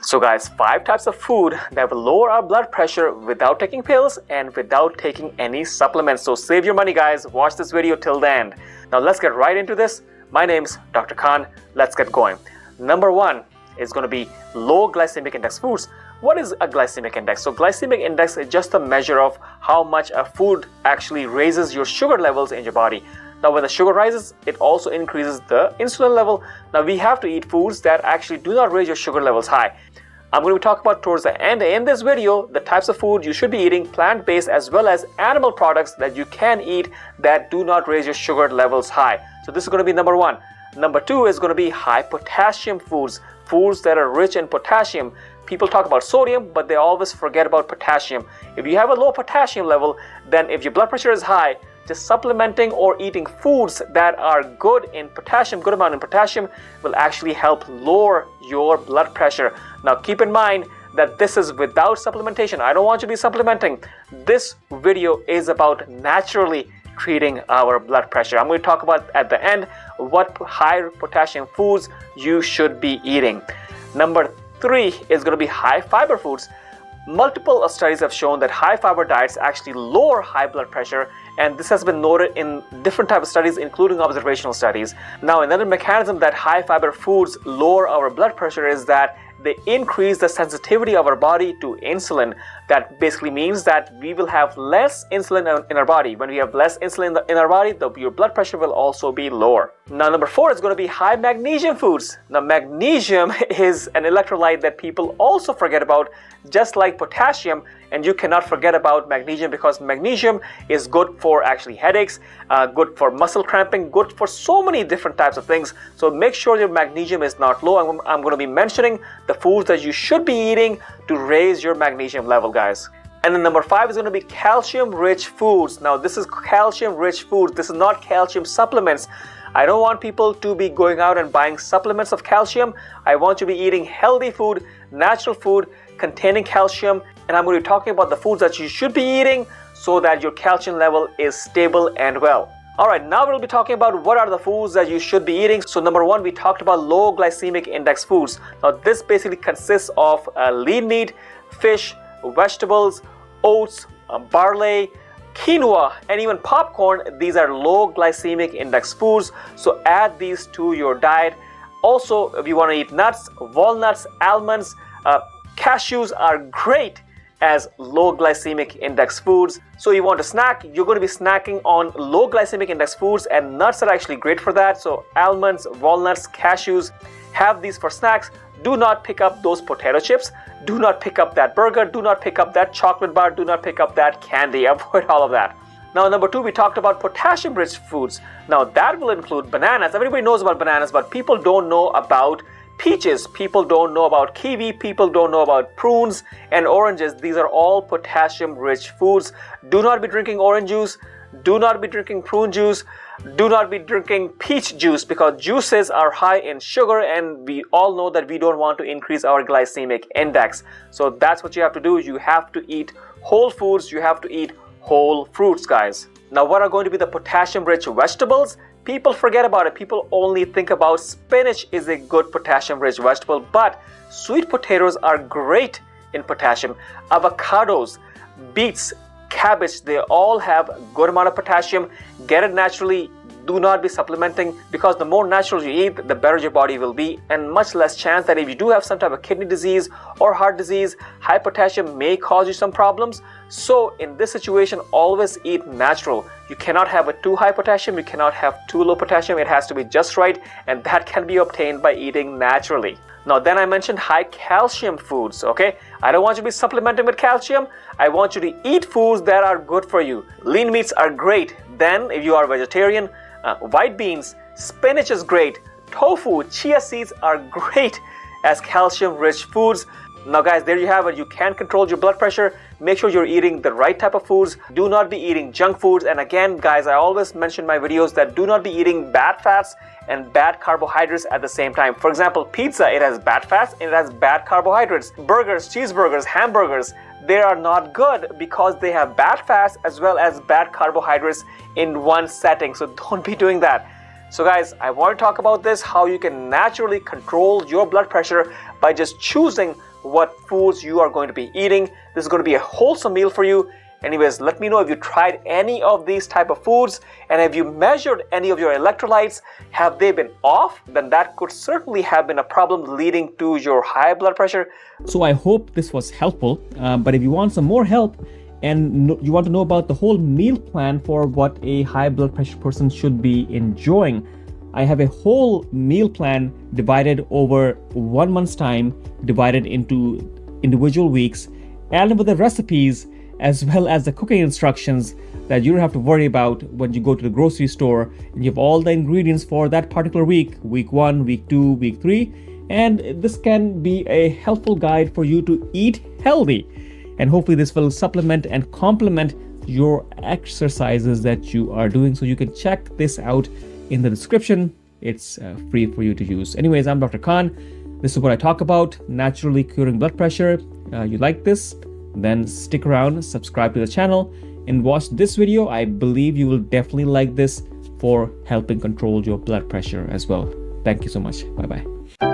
So guys, 5 types of food that will lower our blood pressure without taking pills and without taking any supplements. So save your money guys, watch this video till the end. Now let's get right into this. My name's Dr. Khan. Let's get going. Number 1 is going to be low glycemic index foods. What is a glycemic index? So glycemic index is just a measure of how much a food actually raises your sugar levels in your body. Now when the sugar rises, it also increases the insulin level. Now we have to eat foods that actually do not raise your sugar levels high. I'm going to talk about towards the end in this video the types of food you should be eating, plant-based as well as animal products that you can eat that do not raise your sugar levels high. So this is going to be number 1. Number 2 is going to be high potassium foods, foods that are rich in potassium. People talk about sodium, but they always forget about potassium. If you have a low potassium level, then if your blood pressure is high, just supplementing or eating foods that are good in potassium, good amount in potassium, will actually help lower your blood pressure. Now keep in mind that this is without supplementation. I don't want you to be supplementing. This video is about naturally treating our blood pressure. I'm going to talk about at the end what high potassium foods you should be eating. Number 3 is going to be high fiber foods. Multiple studies have shown that high fiber diets actually lower high blood pressure, and this has been noted in different types of studies, including observational studies. Now another mechanism that high fiber foods lower our blood pressure is that they increase the sensitivity of our body to insulin. That basically means that we will have less insulin in our body. When we have less insulin in our body, your blood pressure will also be lower. Now number 4 is going to be high magnesium foods. Now magnesium is an electrolyte that people also forget about, just like potassium, and you cannot forget about magnesium because magnesium is good for actually headaches, good for muscle cramping, good for so many different types of things. So make sure your magnesium is not low. I'm going to be mentioning the foods that you should be eating to raise your magnesium level, guys. And then number 5 is going to be calcium rich foods. Now this is calcium rich foods. This is not calcium supplements. I don't want people to be going out and buying supplements of calcium. I want you to be eating healthy food, natural food containing calcium, and I'm going to be talking about the foods that you should be eating so that your calcium level is stable and well. Alright, now we'll be talking about what are the foods that you should be eating. So number 1, we talked about low glycemic index foods. Now this basically consists of lean meat, fish, vegetables, oats, barley, quinoa, and even popcorn. These are low glycemic index foods, so add these to your diet. Also, if you want to eat nuts, walnuts, almonds, cashews are great as low glycemic index foods. So you want to snack, you're going to be snacking on low glycemic index foods, and nuts are actually great for that. So almonds, walnuts, cashews, have these for snacks. Do not pick up those potato chips. Do not pick up that burger. Do not pick up that chocolate bar. Do not pick up that candy. Avoid all of that. Now number 2, we talked about potassium rich foods. Now that will include bananas. Everybody knows about bananas, but people don't know about peaches, people don't know about kiwi, people don't know about prunes and oranges. These are all potassium rich foods. Do not be drinking orange juice, do not be drinking prune juice, do not be drinking peach juice, because juices are high in sugar and we all know that we don't want to increase our glycemic index. So that's what you have to do. You have to eat whole foods, you have to eat whole fruits, guys. Now what are going to be the potassium rich vegetables? People forget about it. People only think about spinach is a good potassium rich vegetable, but sweet potatoes are great in potassium. Avocados, beets, cabbage, they all have a good amount of potassium. Get it naturally. Do not be supplementing, because the more natural you eat, the better your body will be, and much less chance that if you do have some type of kidney disease or heart disease, high potassium may cause you some problems. So in this situation, always eat natural. You cannot have a too high potassium, you cannot have too low potassium. It has to be just right, and that can be obtained by eating naturally. Now then I mentioned high calcium foods, okay? I don't want you to be supplementing with calcium. I want you to eat foods that are good for you. Lean meats are great. Then if you are vegetarian, white beans, spinach is great. Tofu, chia seeds are great as calcium rich foods. Now guys, there you have it. You can control your blood pressure. Make sure you're eating the right type of foods. Do not be eating junk foods. And again guys, I always mention in my videos that do not be eating bad fats and bad carbohydrates at the same time. For example, pizza, it has bad fats and it has bad carbohydrates. Burgers, cheeseburgers, hamburgers, they are not good because they have bad fats as well as bad carbohydrates in one setting. So don't be doing that. So guys, I want to talk about this, how you can naturally control your blood pressure by just choosing what foods you are going to be eating. This is going to be a wholesome meal for you. Anyways, let me know if you tried any of these type of foods, and have you measured any of your electrolytes. Have they been off? Then that could certainly have been a problem leading to your high blood pressure. So I hope this was helpful, but if you want some more help and you want to know about the whole meal plan for what a high blood pressure person should be enjoying, I have a whole meal plan divided over 1 month's time, divided into individual weeks, and with the recipes as well as the cooking instructions that you don't have to worry about when you go to the grocery store, and you have all the ingredients for that particular week 1, week 2, week 3, and this can be a helpful guide for you to eat healthy, and hopefully this will supplement and complement your exercises that you are doing. So you can check this out in the description. It's free for you to use. Anyways, I'm Dr. Khan. This is what I talk about, naturally curing blood pressure. You like this? Then stick around, subscribe to the channel, and watch this video. I believe you will definitely like this for helping control your blood pressure as well. Thank you so much. Bye-bye.